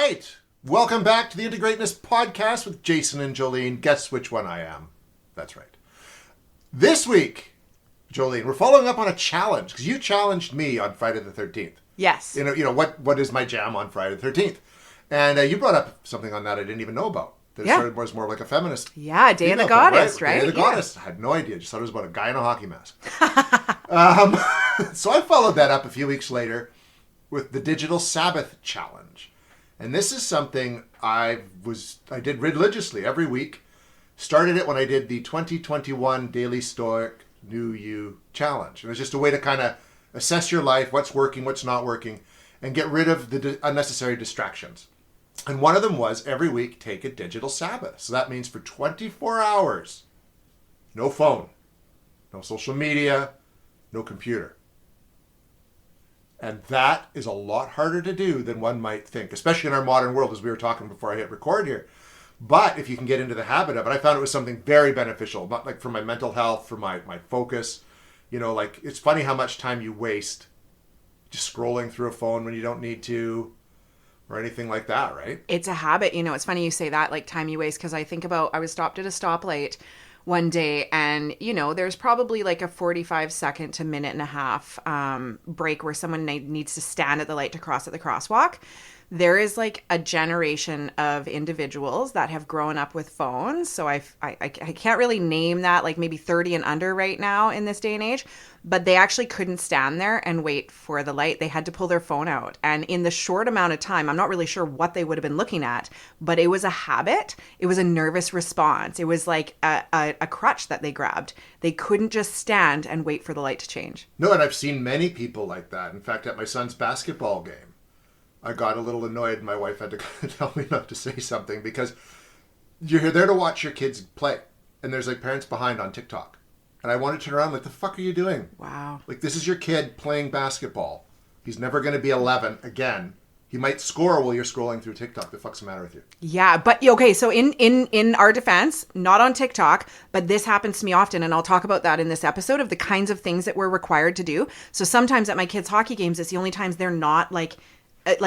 right. Welcome back to the Into Greatness podcast with Jason and Jolene. Guess which one I am. That's right. This week, Jolene, we're following up on a challenge because you challenged me on Friday the 13th. Yes. You know what is my jam on Friday the 13th? And you brought up something on that I didn't even know about. That it was more like a feminist. Yeah, Day of the Goddess, right? Day of the Goddess. I had no idea. Just thought it was about a guy in a hockey mask. So I followed that up a few weeks later with the Digital Sabbath Challenge. And this is something I did religiously every week. Started it when I did the 2021 Daily Stoic New You Challenge. It was just a way to kind of assess your life, what's working, what's not working, and get rid of the unnecessary distractions. And one of them was every week take a digital Sabbath. So that means for 24 hours, no phone, no social media, no computer. And that is a lot harder to do than one might think, especially in our modern world, as we were talking before I hit record here. But if you can get into the habit of it, I found it was something very beneficial, not like for my mental health, for my focus. You know, like it's funny how much time you waste just scrolling through a phone when you don't need to or anything like that, right? It's a habit. You know, it's funny you say that, like time you waste, because I think about, I was stopped at a stoplight one day and, you know, there's probably like a 45-second to minute and a half break where someone needs to stand at the light to cross at the crosswalk. There is like a generation of individuals that have grown up with phones. So I can't really name that, like maybe 30 and under right now in this day and age, but they actually couldn't stand there and wait for the light. They had to pull their phone out. And in the short amount of time, I'm not really sure what they would have been looking at, but it was a habit. It was a nervous response. It was like a crutch that they grabbed. They couldn't just stand and wait for the light to change. No, and I've seen many people like that. In fact, at my son's basketball game, I got a little annoyed. My wife had to tell me not to say something because you're there to watch your kids play. And there's like parents behind on TikTok. And I wanted to turn around like, the fuck are you doing? Wow. Like, this is your kid playing basketball. He's never going to be 11 again. He might score while you're scrolling through TikTok. The fuck's the matter with you? Yeah, but okay, so in our defense, not on TikTok, but this happens to me often, and I'll talk about that in this episode of the kinds of things that we're required to do. So sometimes at my kids' hockey games, it's the only times they're not like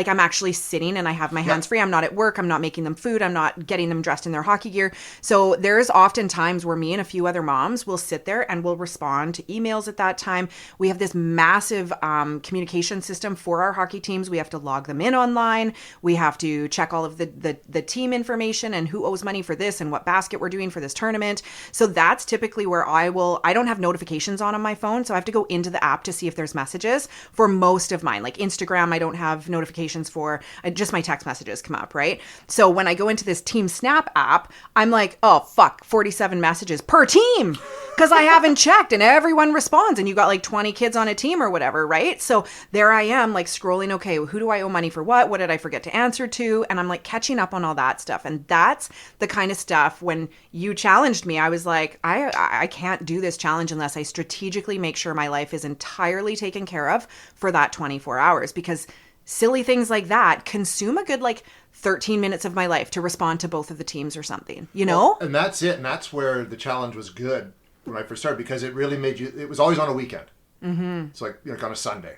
I'm actually sitting and I have my hands free. I'm not at work. I'm not making them food. I'm not getting them dressed in their hockey gear. So there's often times where me and a few other moms will sit there and we'll respond to emails at that time. We have this massive communication system for our hockey teams. We have to log them in online. We have to check all of the team information and who owes money for this and what basket we're doing for this tournament. So that's typically where I don't have notifications on my phone. So I have to go into the app to see if there's messages for most of mine. Like Instagram, I don't have notifications for, just my text messages come up, right? So when I go into this Team Snap app, I'm like, oh fuck, 47 messages per team because I haven't checked and everyone responds and you got like 20 kids on a team or whatever, right? So there I am like scrolling, okay, who do I owe money for what? What did I forget to answer to? And I'm like catching up on all that stuff. And that's the kind of stuff when you challenged me, I was like, I can't do this challenge unless I strategically make sure my life is entirely taken care of for that 24 hours because silly things like that consume a good like 13 minutes of my life to respond to both of the teams or something, you know? Well, and that's it. And that's where the challenge was good when I first started because it really made you, it was always on a weekend. Mm-hmm. It's like on a Sunday.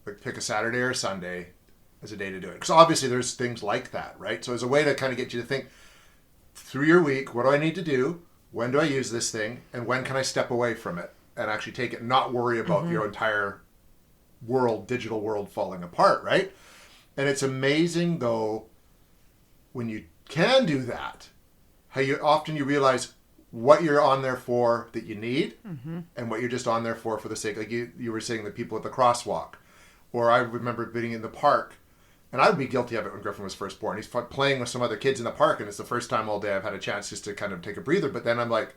Like pick a Saturday or a Sunday as a day to do it. Because obviously there's things like that, right? So as a way to kind of get you to think through your week, what do I need to do? When do I use this thing? And when can I step away from it and actually take it and not worry about your entire digital world falling apart, right? And it's amazing though when you can do that, how you realize what you're on there for that you need and what you're just on there for the sake, like you were saying, the people at the crosswalk, or I remember being in the park, and I would be guilty of it when Griffin was first born. He's playing with some other kids in the park and it's the first time all day I've had a chance just to kind of take a breather, but then I'm like,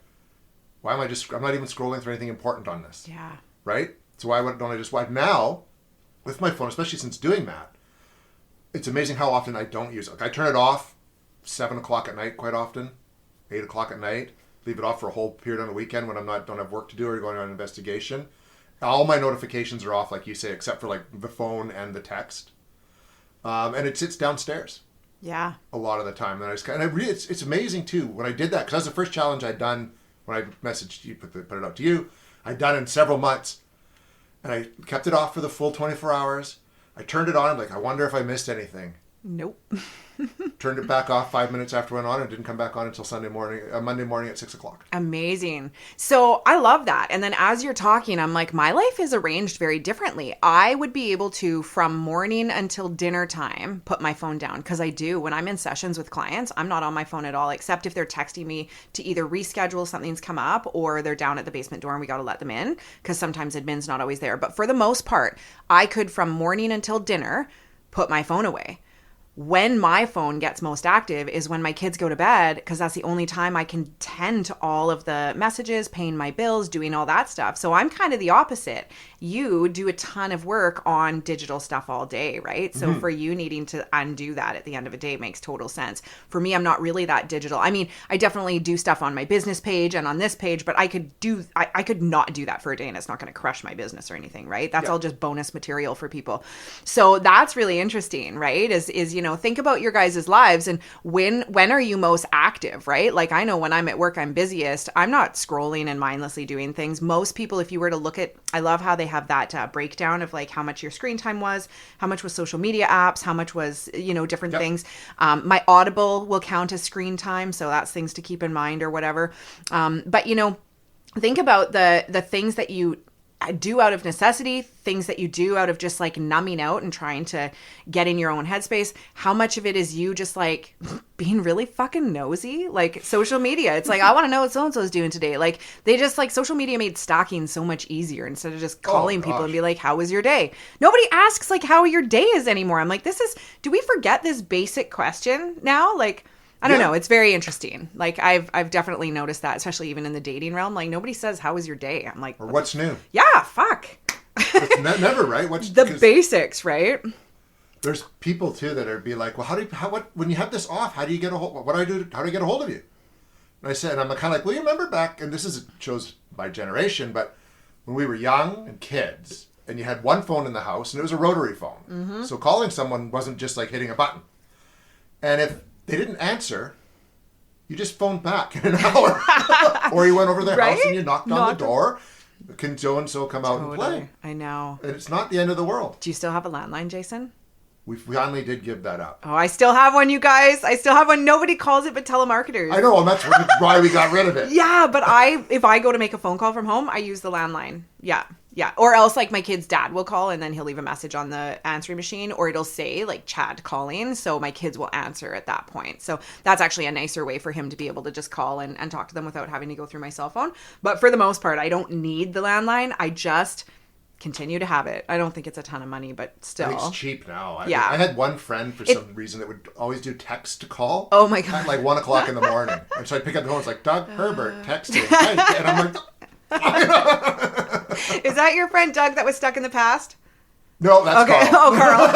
I'm not even scrolling through anything important on this. Yeah. Right? So why don't I just now, with my phone, especially since doing that, it's amazing how often I don't use it. Like I turn it off 7 o'clock at night quite often, 8 o'clock at night, leave it off for a whole period on the weekend when don't have work to do or going on an investigation. All my notifications are off, like you say, except for like the phone and the text. And it sits downstairs. Yeah. A lot of the time. And it's amazing too, when I did that, because that was the first challenge I'd done when I messaged you, put it out to you. I'd done it in several months. And I kept it off for the full 24 hours. I turned it on. I'm like, I wonder if I missed anything. Nope. turned it back off 5 minutes after it went on, and didn't come back on until Monday morning at 6:00. Amazing. So I love that. And then as you're talking, I'm like, my life is arranged very differently. I would be able to, from morning until dinner time, put my phone down, because I do. When I'm in sessions with clients, I'm not on my phone at all, except if they're texting me to either reschedule, something's come up, or they're down at the basement door and we got to let them in, because sometimes admin's not always there. But for the most part, I could, from morning until dinner, put my phone away. When my phone gets most active is when my kids go to bed, because that's the only time I can tend to all of the messages, paying my bills, doing all that stuff. So I'm kind of the opposite. You do a ton of work on digital stuff all day, right? So for you needing to undo that at the end of a day makes total sense. For me, I'm not really that digital. I mean, I definitely do stuff on my business page and on this page, but I could not do that for a day and it's not going to crush my business or anything, right? That's all just bonus material for people. So that's really interesting, right? Is you know, think about your guys' lives and when are you most active, right? Like I know when I'm at work, I'm busiest. I'm not scrolling and mindlessly doing things. Most people, if you were to look at, I love how they have that breakdown of like how much your screen time was, how much was social media apps, how much was, you know, different things. My Audible will count as screen time. So that's things to keep in mind or whatever. But, you know, think about the things that you do out of necessity, things that you do out of just like numbing out and trying to get in your own headspace. How much of it is you just like being really fucking nosy? Like social media, it's like, I want to know what so-and-so's doing today. Like they just like social media made stalking so much easier instead of just calling people and be like, how was your day? Nobody asks like how your day is anymore. I'm like, do we forget this basic question now? Like, I don't know. It's very interesting. Like I've definitely noticed that, especially even in the dating realm. Like nobody says, "How was your day?" I'm like, Or what's new? Yeah, fuck. It's never right. What's the basics, right? There's people too that are be like, well, when you have this off, how do you get a hold? What do I do? How do I get a hold of you? And I said, and I'm kind of like, well, you remember back, and this shows my generation, but when we were young and kids, and you had one phone in the house, and it was a rotary phone, so calling someone wasn't just like hitting a button, and if they didn't answer, you just phoned back in an hour. Or you went over their house and you knocked on the door. Can so-and-so come out and play? I know. And it's not the end of the world. Do you still have a landline, Jason? We finally did give that up. Oh, I still have one, you guys. I still have one. Nobody calls it but telemarketers. I know, and that's why we got rid of it. Yeah, but if I go to make a phone call from home, I use the landline. Yeah. Or else like my kid's dad will call and then he'll leave a message on the answering machine, or it'll say like Chad calling. So my kids will answer at that point. So that's actually a nicer way for him to be able to just call and talk to them without having to go through my cell phone. But for the most part, I don't need the landline. I just continue to have it. I don't think it's a ton of money, but still. I think it's cheap now. I had one friend for some reason that would always do text to call. Oh my God. At like 1 o'clock in the morning. And so I'd pick up the phone. It's like, Doug Herbert texting. And I'm like, is that your friend Doug that was stuck in the past? No, that's Carl. Oh, Carl.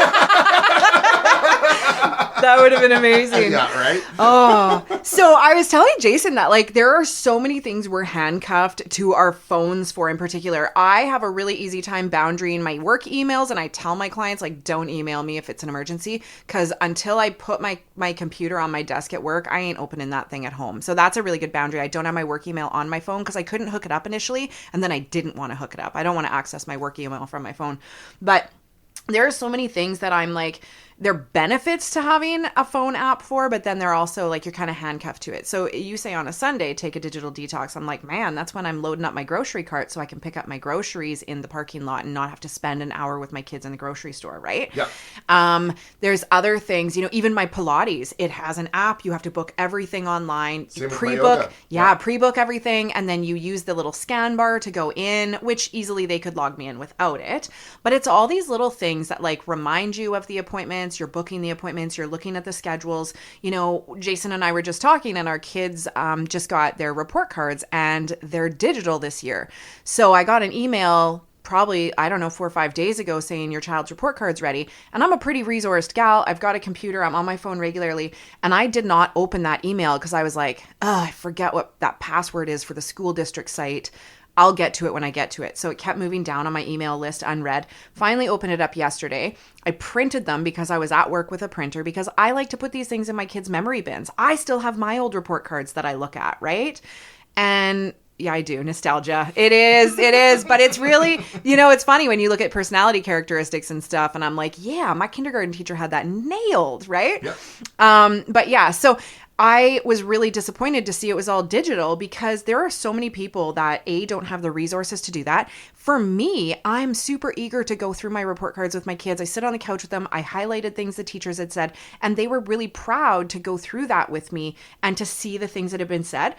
That would have been amazing. Yeah, right? Oh, so I was telling Jason that like there are so many things we're handcuffed to our phones for in particular. I have a really easy time boundarying my work emails, and I tell my clients like, don't email me if it's an emergency, because until I put my computer on my desk at work, I ain't opening that thing at home. So that's a really good boundary. I don't have my work email on my phone because I couldn't hook it up initially, and then I didn't want to hook it up. I don't want to access my work email from my phone. But there are so many things that I'm like, there are benefits to having a phone app for, but then they're also like, you're kind of handcuffed to it. So you say on a Sunday, take a digital detox. I'm like, man, that's when I'm loading up my grocery cart so I can pick up my groceries in the parking lot and not have to spend an hour with my kids in the grocery store, right? Yeah. There's other things, you know, even my Pilates, it has an app. You have to book everything online. Same with Pre-book. my yoga. Yeah, pre-book everything. And then you use the little scan bar to go in, which easily they could log me in without it. But it's all these little things that like remind you of the appointments. You're booking the appointments. You're looking at the schedules. You know, Jason and I were just talking, and our kids just got their report cards, and they're digital this year. So I got an email probably, I don't know, 4 or 5 days ago saying your child's report card's ready. And I'm a pretty resourced gal. I've got a computer. I'm on my phone regularly. And I did not open that email because I was like, I forget what that password is for the school district site. I'll get to it when I get to it. So it kept moving down on my email list unread. Finally opened it up yesterday. I printed them because I was at work with a printer, because I like to put these things in my kids' memory bins. I still have my old report cards that I look at, right? And Yeah, I do. Nostalgia. It is. But it's really, it's funny when you look at personality characteristics and stuff, and I'm like, yeah, my kindergarten teacher had that nailed, right? Yeah. But yeah, so I was really disappointed to see it was all digital because there are so many people that don't have the resources to do that. For me, I'm super eager to go through my report cards with my kids. I sit on the couch with them. I highlighted things the teachers had said, and they were really proud to go through that with me and to see the things that have been said.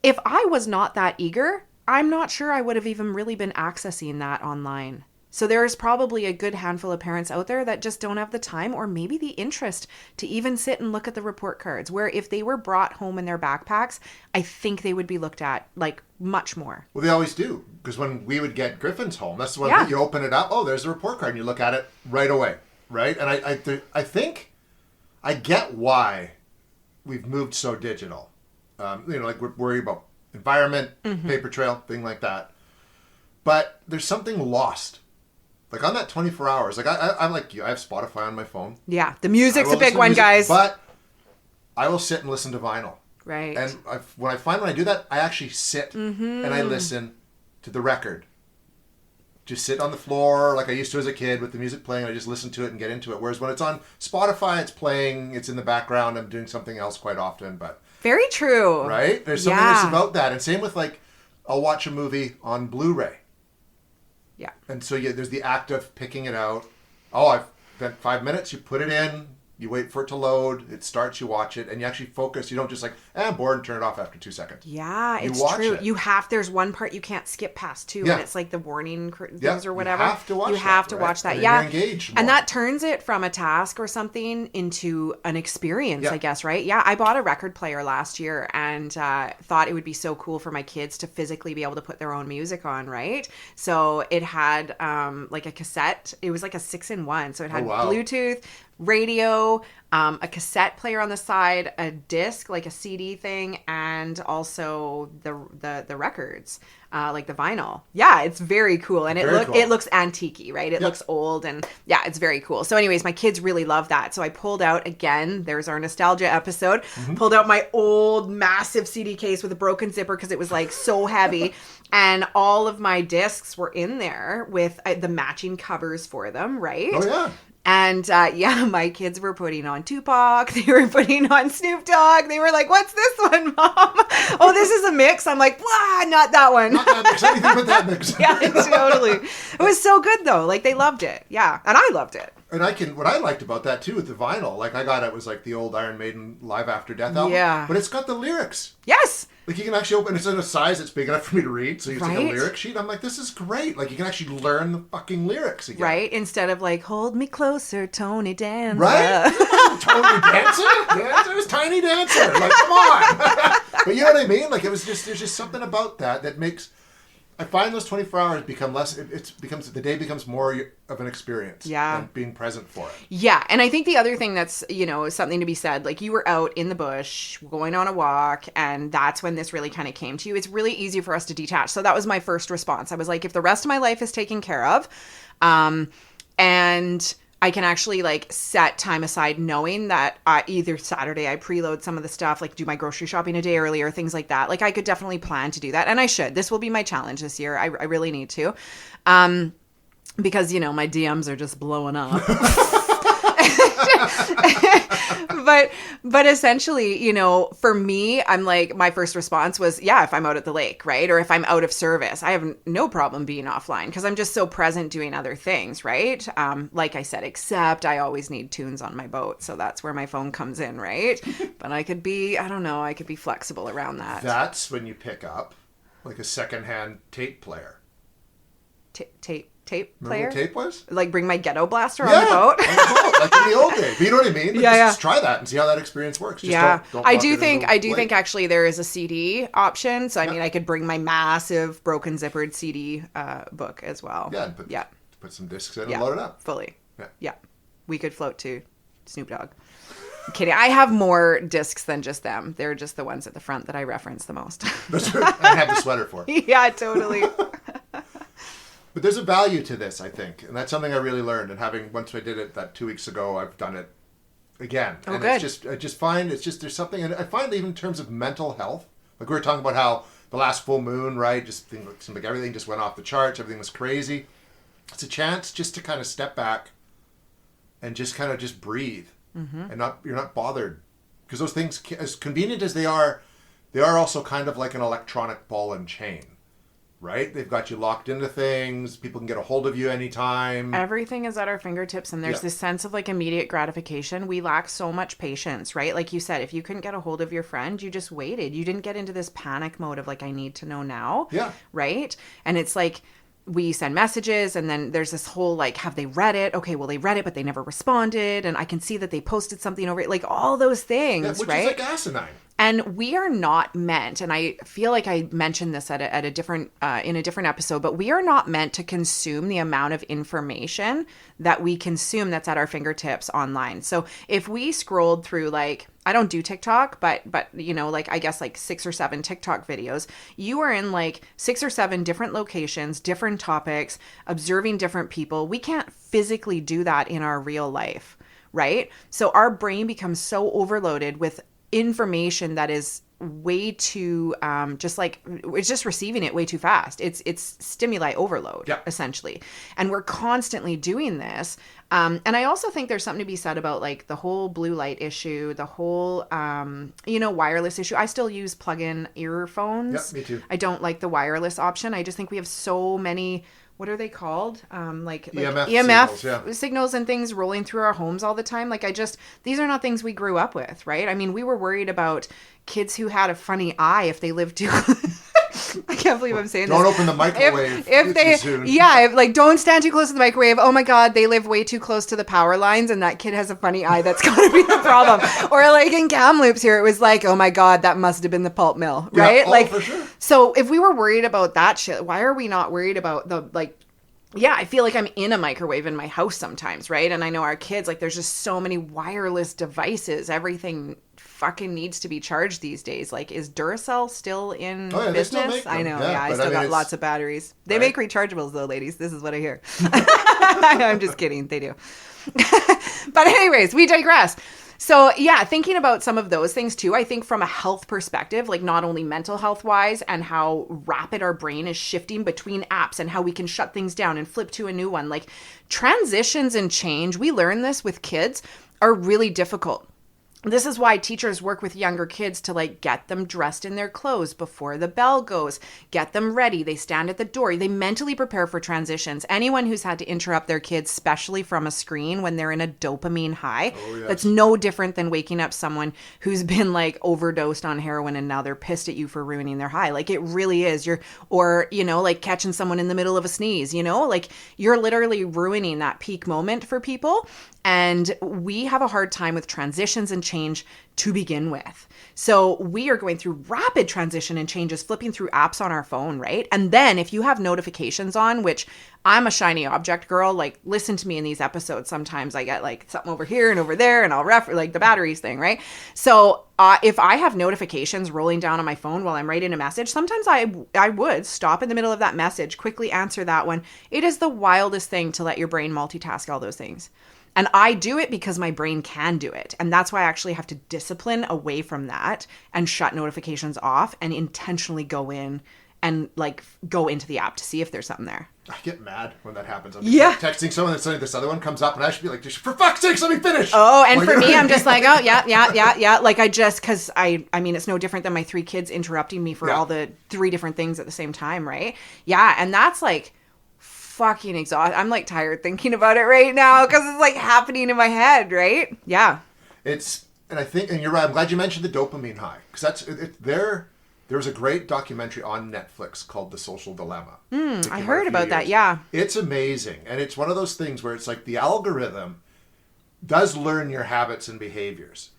If I was not that eager, I'm not sure I would have even really been accessing that online. So there's probably a good handful of parents out there that just don't have the time or maybe the interest to even sit and look at the report cards, where if they were brought home in their backpacks, I think they would be looked at like much more. Well, they always do, because when we would get Griffins home, that's the one Yeah. that you open it up. Oh, there's a report card, and you look at it right away, right? And I think I get why we've moved so digital. Like we're worried about environment, paper trail, thing like that. But there's something lost. Like on that 24 hours, like I'm like you, I have Spotify on my phone. Yeah, the music's a I will big listen to one, music, guys. But I will sit and listen to vinyl. Right. And when I do that, I actually sit and I listen to the record. Just sit on the floor like I used to as a kid with the music playing. I just listen to it and get into it. Whereas when it's on Spotify, it's playing, it's in the background. I'm doing something else quite often, but Very true. right? There's something that's about that. And same with like, I'll watch a movie on Blu-ray. Yeah. And so there's the act of picking it out. Oh, I've spent 5 minutes. You put it in. You wait for it to load. It starts. You watch it, and you actually focus. You don't just like, I'm bored, and turn it off after 2 seconds. Yeah, You it's watch true. it. There's one part you can't skip past too, Yeah. and it's like the warning things Yeah, or whatever. You have to watch You that, have to right? watch that. And then Yeah. you're engaged And more. that turns it from a task or something into an experience, Yeah. I guess, right? Yeah, I bought a record player last year and thought it would be so cool for my kids to physically be able to put their own music on, right? So it had like a cassette. It was like a 6-in-1. So it had Oh, wow. Bluetooth, radio, a cassette player on the side, a disc, like a CD thing, and also the records, like the vinyl. Yeah, it's very cool, and Very cool. it looks antique-y, right? It Yep. looks old, and yeah, it's very cool. So, anyways, my kids really love that. So I pulled out again. There's our nostalgia episode. Pulled out my old massive CD case with a broken zipper because it was like so heavy. And all of my discs were in there with the matching covers for them, right? Oh, yeah. And yeah, my kids were putting on Tupac. They were putting on Snoop Dogg. They were like, "What's this one, Mom?" "Oh, this is a mix." I'm like, "Wow, not that one." Not that mix. Anything but that mix. Yeah, totally. It was so good though. Like they loved it. Yeah, and I loved it. And what I liked about that too with the vinyl, like I got it was like the old Iron Maiden Live After Death album. Yeah. But it's got the lyrics. Yes. Like you can actually open it's in a size that's big enough for me to read, so it's like a Right. lyric sheet. I'm like, this is great. Like you can actually learn the fucking lyrics again. Right. Instead of like, "Hold me closer, Tony Danza." Right? Tony Dancer? Yeah, it was Tiny Dancer. Like, come on. But you know what I mean? Like there's just something about that makes I find those 24 hours become less. The day becomes more of an experience. Yeah. Than being present for it. Yeah, and I think the other thing that's, something to be said, like you were out in the bush going on a walk, and that's when this really kind of came to you. It's really easy for us to detach. So that was my first response. I was like, if the rest of my life is taken care of, and I can actually like set time aside knowing that either Saturday I preload some of the stuff, like do my grocery shopping a day earlier, things like that. Like I could definitely plan to do that. And I should. This will be my challenge this year. I really need to. Because, my DMs are just blowing up. But essentially, for me, I'm like, my first response was, yeah, if I'm out at the lake, right? Or if I'm out of service, I have no problem being offline because I'm just so present doing other things, right? Like I said, except I always need tunes on my boat. So that's where my phone comes in, right? But I could be flexible around that. That's when you pick up like a secondhand tape player. Tape Remember player? what tape was? Like bring my ghetto blaster on the boat? on the boat, like in the old days. But you know what I mean? Like, Yeah, just try that and see how that experience works. Just Yeah, don't I lock it do in think the lake. actually there is a CD option. So I mean, I could bring my massive broken zippered CD book as well. Yeah, and yeah, put some discs in yeah, and load it up. fully. Yeah. Yeah, we could float to Snoop Dogg. I'm kidding. I have more discs than just them. They're just the ones at the front that I reference the most. That's right. I have the sweater for it. Yeah, totally. But there's a value to this, I think, and that's something I really learned. And once I did it that 2 weeks ago, I've done it again. Oh, and good. I just find there's something, and I find even in terms of mental health, like we were talking about how the last full moon, right? Just seemed like everything just went off the charts. Everything was crazy. It's a chance just to kind of step back and just kind of just breathe, and you're not bothered, because those things, as convenient as they are also kind of like an electronic ball and chain. Right? They've got you locked into things. People can get a hold of you anytime. Everything is at our fingertips, and there's this sense of like immediate gratification. We lack so much patience, right? Like you said, if you couldn't get a hold of your friend, you just waited. You didn't get into this panic mode of like, I need to know now. Yeah. Right? And it's like, we send messages, and then there's this whole like, have they read it? Okay, well, they read it, but they never responded. And I can see that they posted something over it. Like all those things, which right? is like asinine. And we are not meant, and I feel like I mentioned this at a different in a different episode, but we are not meant to consume the amount of information that we consume that's at our fingertips online. So if we scrolled through, like, I don't do TikTok, but you know, like, I guess like 6 or 7 TikTok videos, you are in like 6 or 7 different locations, different topics, observing different people. We can't physically do that in our real life, right? So our brain becomes so overloaded with information that is way too just like, it's just receiving it way too fast. It's stimuli overload, essentially, and we're constantly doing this. And I also think there's something to be said about like the whole blue light issue, the whole wireless issue. I still use plug-in earphones. Me too. I don't like the wireless option. I just think we have so many, what are they called? Like EMF signals and things rolling through our homes all the time. Like, these are not things we grew up with, right? I mean, we were worried about kids who had a funny eye if they lived too I can't believe I'm saying this. Don't open the microwave too soon. Yeah, like, don't stand too close to the microwave. Oh my God, they live way too close to the power lines, and that kid has a funny eye. That's got to be the problem. Or like in Kamloops here, it was like, oh my God, that must have been the pulp mill, right? Yeah, like, for sure. So if we were worried about that shit, why are we not worried about the, like, yeah, I feel like I'm in a microwave in my house sometimes, right? And I know our kids, like, there's just so many wireless devices. Everything fucking needs to be charged these days. Like, is Duracell still in business? They still make them. I know, I still got lots of batteries. They make rechargeables though, ladies. This is what I hear. I'm just kidding. They do. But anyways, we digress. So yeah, thinking about some of those things too, I think from a health perspective, like not only mental health wise and how rapid our brain is shifting between apps and how we can shut things down and flip to a new one, like transitions and change, we learn this with kids, are really difficult. This is why teachers work with younger kids to like get them dressed in their clothes before the bell goes, get them ready. They stand at the door. They mentally prepare for transitions. Anyone who's had to interrupt their kids, especially from a screen when they're in a dopamine high, that's no different than waking up someone who's been like overdosed on heroin and now they're pissed at you for ruining their high. Like, it really is. Or, you know, like catching someone in the middle of a sneeze, you know, like you're literally ruining that peak moment for people. And we have a hard time with transitions and change to begin with. So we are going through rapid transition and changes, flipping through apps on our phone, right? And then if you have notifications on, which I'm a shiny object girl, like listen to me in these episodes. Sometimes I get like something over here and over there and I'll like the batteries thing, right? So if I have notifications rolling down on my phone while I'm writing a message, sometimes I would stop in the middle of that message, quickly answer that one. It is the wildest thing to let your brain multitask all those things. And I do it because my brain can do it. And that's why I actually have to discipline away from that and shut notifications off and intentionally go in and like go into the app to see if there's something there. I get mad when that happens. I'm texting someone and suddenly this other one comes up and I should be like, for fuck's sake, let me finish. Oh, and like, for me, I'm just like, oh, yeah. Like because I mean, it's no different than my 3 kids interrupting me for all the 3 different things at the same time, right? Yeah, and that's like fucking exhausting. I'm like tired thinking about it right now because it's like happening in my head, right? Yeah. And I think, and you're right, I'm glad you mentioned the dopamine high, because there was a great documentary on Netflix called The Social Dilemma. I heard about that, yeah. It's amazing. And it's one of those things where it's like the algorithm does learn your habits and behaviors.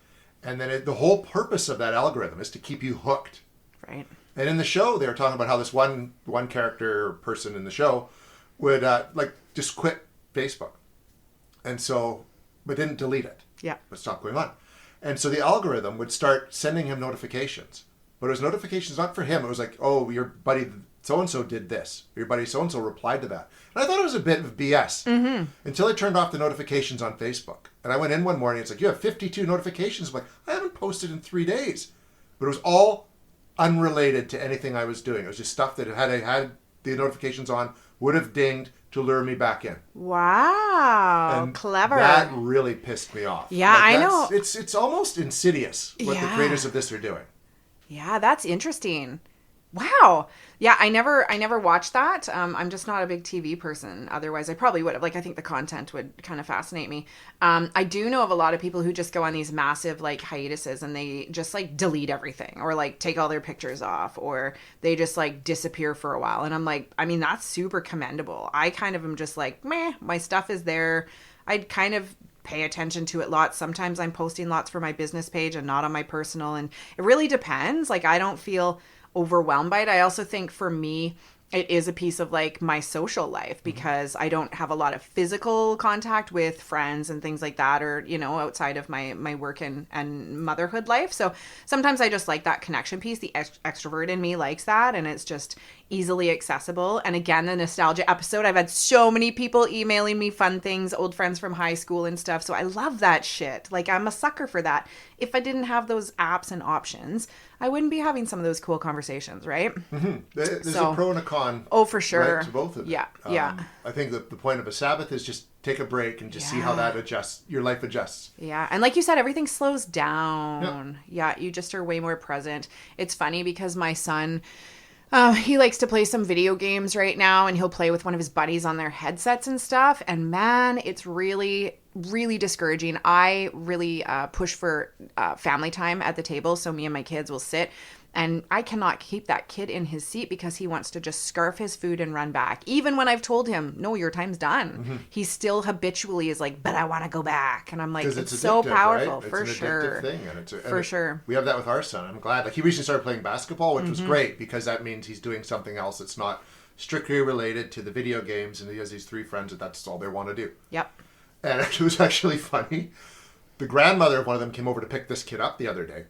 And then the whole purpose of that algorithm is to keep you hooked. Right. And in the show, they were talking about how this one character person in the show would like just quit Facebook, and so but didn't delete it. Yeah, but stopped going on, and so the algorithm would start sending him notifications, but it was notifications not for him. It was like, oh, your buddy so and so did this, or your buddy so and so replied to that, and I thought it was a bit of BS until I turned off the notifications on Facebook, and I went in one morning. It's like, you have 52 notifications. I'm like, I haven't posted in 3 days, but it was all unrelated to anything I was doing. It was just stuff that had I had the notifications on would have dinged to lure me back in. Wow, And clever. That really pissed me off. Yeah, I know. It's almost insidious what the creators of this are doing. Yeah, that's interesting. Wow. Yeah, I never watched that. I'm just not a big TV person. Otherwise, I probably would have. Like, I think the content would kind of fascinate me. I do know of a lot of people who just go on these massive like hiatuses and they just like delete everything or like take all their pictures off or they just like disappear for a while. And I'm like, I mean, that's super commendable. I kind of am just like, meh, my stuff is there. I'd kind of pay attention to it lots. Sometimes I'm posting lots for my business page and not on my personal. And it really depends. Like, I don't feel overwhelmed by it. I also think for me, it is a piece of like my social life because I don't have a lot of physical contact with friends and things like that, or, you know, outside of my work and motherhood life. So sometimes I just like that connection piece. The extrovert in me likes that. And it's just easily accessible. And again, the nostalgia episode, I've had so many people emailing me fun things, old friends from high school and stuff. So I love that shit. Like, I'm a sucker for that. If I didn't have those apps and options, I wouldn't be having some of those cool conversations, right? Mm-hmm. There's a pro and a con. Oh, for sure. Right, to both of them. Yeah, yeah. I think that the point of a Sabbath is just take a break and just see how that adjusts. Your life adjusts. Yeah, and like you said, everything slows down. Yeah, you just are way more present. It's funny because my son, he likes to play some video games right now, and he'll play with one of his buddies on their headsets and stuff. And man, it's really, really discouraging. I really push for family time at the table, so me and my kids will sit. And I cannot keep that kid in his seat because he wants to just scarf his food and run back. Even when I've told him, no, your time's done. Mm-hmm. He still habitually is like, but I want to go back. And I'm like, it's so powerful, right? for it's sure. An addictive thing. For sure. We have that with our son. I'm glad. Like, he recently started playing basketball, which was great because that means he's doing something else that's not strictly related to the video games. And he has these 3 friends that's all they want to do. Yep. And it was actually funny. The grandmother of one of them came over to pick this kid up the other day.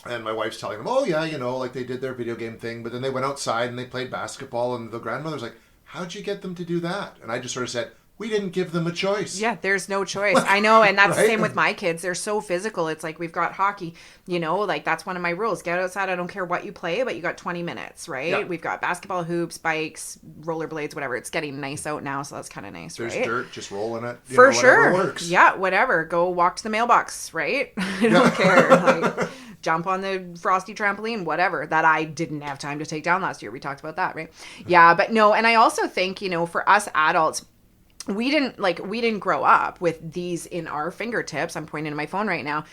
And my wife's telling them, oh, yeah, you know, like they did their video game thing. But then they went outside and they played basketball. And the grandmother's like, how'd you get them to do that? And I just sort of said, we didn't give them a choice. Yeah, there's no choice. I know. And that's right? The same with my kids. They're so physical. It's like we've got hockey, you know, like that's one of my rules. Get outside. I don't care what you play, but you got 20 minutes, right? Yeah. We've got basketball hoops, bikes, rollerblades, whatever. It's getting nice out now. So that's kind of nice, There's right? dirt, just roll in it. For sure. Works. Yeah, whatever. Go walk to the mailbox, right? I don't care. Like, jump on the Frosty trampoline, whatever, that I didn't have time to take down last year. We talked about that, right? Yeah, but no, and I also think, you know, for us adults, we didn't grow up with these in our fingertips. I'm pointing to my phone right now,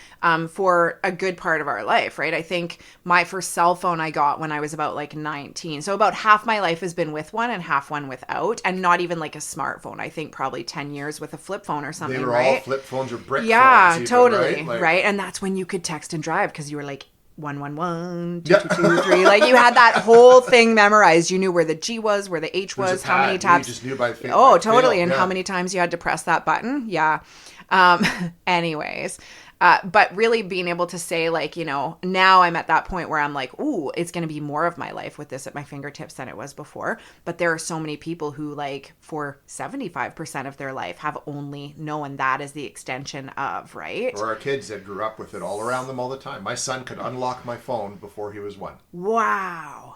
for a good part of our life, right? I think my first cell phone I got when I was about like 19. So about half my life has been with one and half one without, and not even like a smartphone. I think probably 10 years with a flip phone or something, right? They were all flip phones or brick phones. Yeah, even, totally, right? Like, right? And that's when you could text and drive because you were like, 111, 2223. Like, you had that whole thing memorized. You knew where the G was, where the H was, how many tabs. You just knew by feel. Oh, totally. And how many times you had to press that button. Yeah. Anyways. But really being able to say, like, you know, now I'm at that point where I'm like, ooh, it's going to be more of my life with this at my fingertips than it was before. But there are so many people who, like, for 75% of their life have only known that as the extension of, right? Or our kids that grew up with it all around them all the time. My son could unlock my phone before he was 1. Wow.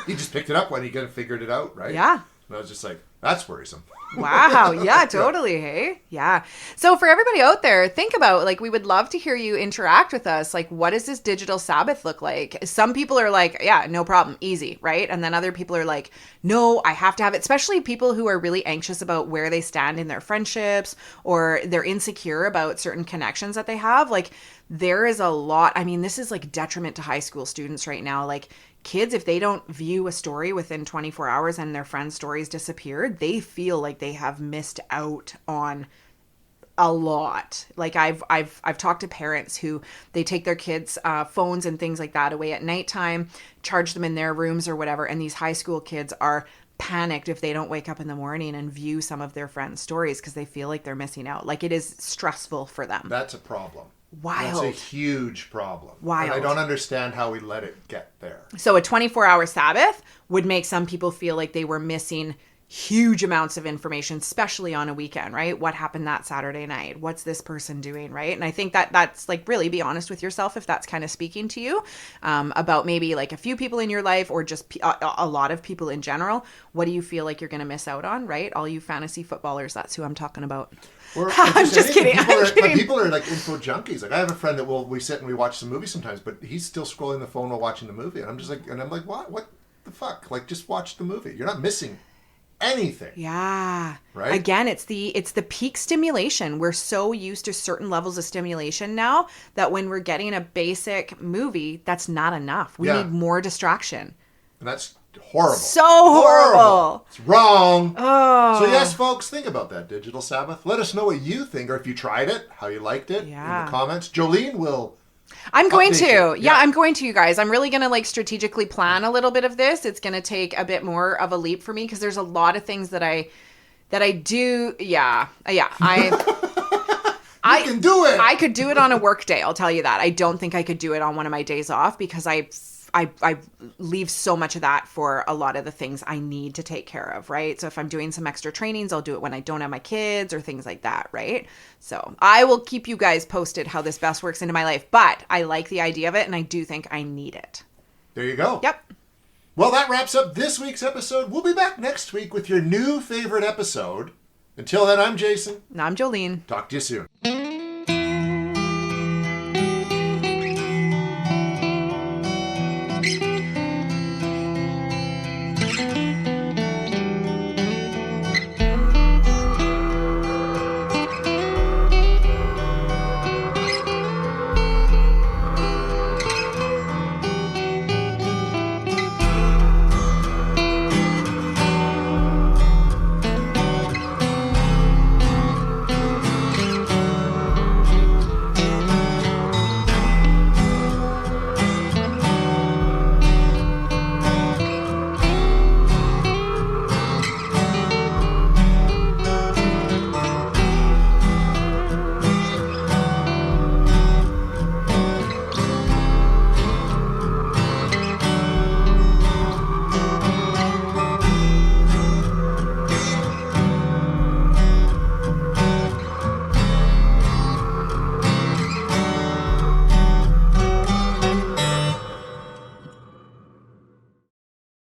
He just picked it up when he kind of figured it out, right? Yeah. And I was just like, that's worrisome. Wow. Yeah, totally. Hey. Yeah. So for everybody out there, think about, like, we would love to hear you interact with us. Like, what does this digital Sabbath look like? Some people are like, yeah, no problem. Easy. Right. And then other people are like, no, I have to have it. Especially people who are really anxious about where they stand in their friendships, or they're insecure about certain connections that they have. Like, there is a lot. I mean, this is like detriment to high school students right now. Like, kids, if they don't view a story within 24 hours and their friend's stories disappeared, they feel like they have missed out on a lot. Like, I've talked to parents who they take their kids' phones and things like that away at nighttime, charge them in their rooms or whatever, and these high school kids are panicked if they don't wake up in the morning and view some of their friends' stories because they feel like they're missing out. Like, it is stressful for them. That's a problem. Wild. That's a huge problem. Wild. And I don't understand how we let it get there. So a 24-hour Sabbath would make some people feel like they were missing huge amounts of information, especially on a weekend, right? What happened that Saturday night? What's this person doing, right? And I think that that's like, really be honest with yourself if that's kind of speaking to you, about maybe like a few people in your life or just a lot of people in general. What do you feel like you're going to miss out on, right? All you fantasy footballers, that's who I'm talking about. Or I'm just kidding. But people are like info junkies. Like I have a friend that we sit and we watch some movies sometimes, but he's still scrolling the phone while watching the movie, and I'm like, what the fuck? Like, just watch the movie. You're not missing anything. Yeah. Right? Again, it's the peak stimulation. We're so used to certain levels of stimulation now that when we're getting a basic movie, that's not enough. We need more distraction. And that's horrible. So horrible. It's wrong. Oh. So yes, folks, think about that Digital Sabbath. Let us know what you think, or if you tried it, how you liked it in the comments. Jolene will. I'm going to. Yeah, I'm going to, you guys. I'm really going to like strategically plan a little bit of this. It's going to take a bit more of a leap for me because there's a lot of things that I do. Yeah. I can do it. I could do it on a work day. I'll tell you that. I don't think I could do it on one of my days off because I leave so much of that for a lot of the things I need to take care of, right? So if I'm doing some extra trainings, I'll do it when I don't have my kids or things like that, right? So I will keep you guys posted how this best works into my life, but I like the idea of it and I do think I need it. There you go. Yep. Well, that wraps up this week's episode. We'll be back next week with your new favorite episode. Until then, I'm Jason. And I'm Jolene. Talk to you soon.